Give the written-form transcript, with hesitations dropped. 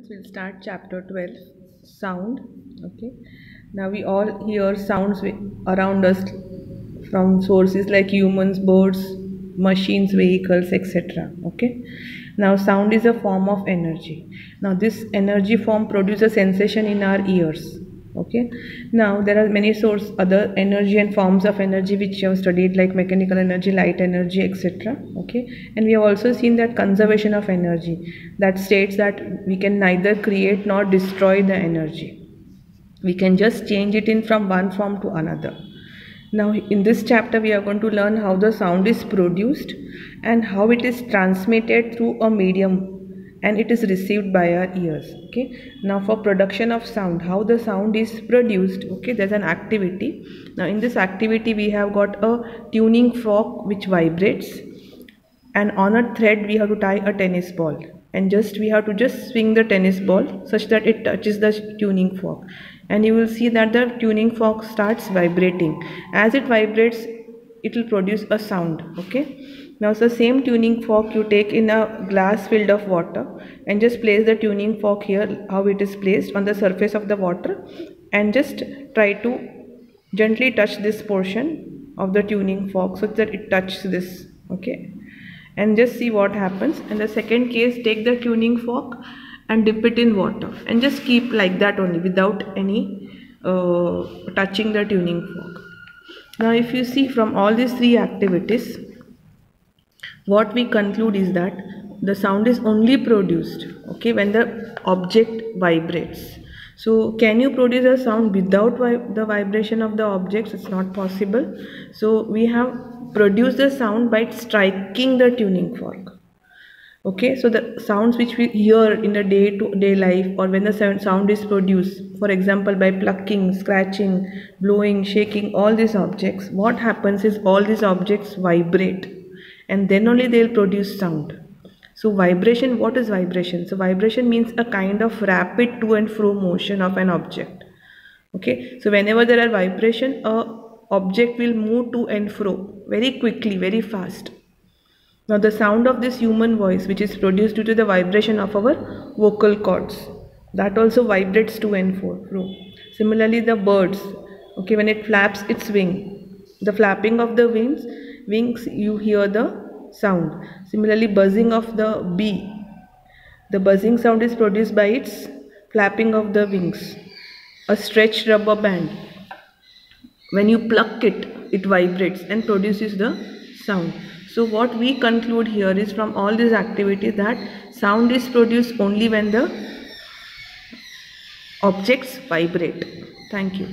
students, we'll start chapter 12, sound. Okay, now we all hear sounds around us from sources like humans, birds, machines, vehicles, etc. Okay, now sound is a form of energy. Now this energy form produces a sensation in our ears. Okay, now there are many other energy and forms of energy which you have studied, like mechanical energy, light energy, etc. Okay, and we have also seen that conservation of energy, that states that we can neither create nor destroy the energy. We can just change it in from one form to another. Now in this chapter we are going to learn how the sound is produced and how it is transmitted through a medium and it is received by our ears. Okay, now for production of sound, how the sound is produced. Okay, there's an activity. Now in this activity we have got a tuning fork which vibrates, and on a thread we have to tie a tennis ball, and we have to just swing the tennis ball such that it touches the tuning fork, and you will see that the tuning fork starts vibrating. As it vibrates, it will produce a sound. Okay, now it's the same tuning fork you take in a glass filled of water and just place the tuning fork here, how it is placed on the surface of the water, and just try to gently touch this portion of the tuning fork so that it touches this. Okay, and just see what happens. In the second case, take the tuning fork and dip it in water and just keep like that only without any touching the tuning fork. Now if you see from all these three activities, what we conclude is that the sound is only produced, okay, when the object vibrates. So can you produce a sound without the vibration of the objects? It's not possible. So we have produced the sound by striking the tuning fork. Okay, so the sounds which we hear in the day-to-day life, or when the sound is produced, for example by plucking, scratching, blowing, shaking all these objects, what happens is all these objects vibrate, and then only they will produce sound. So vibration, what is vibration? So vibration means a kind of rapid to and fro motion of an object. Okay, so whenever there are vibration, a object will move to and fro very quickly, very fast. Now the sound of this human voice, which is produced due to the vibration of our vocal cords, that also vibrates to and fro. Similarly the birds, okay, when it flaps its wing, the flapping of the wings, you hear the sound. Similarly buzzing of the bee, the buzzing sound is produced by its flapping of the wings. A stretched rubber band, when you pluck it, it vibrates and produces the sound. So what we conclude here is from all these activities that sound is produced only when the objects vibrate. Thank you.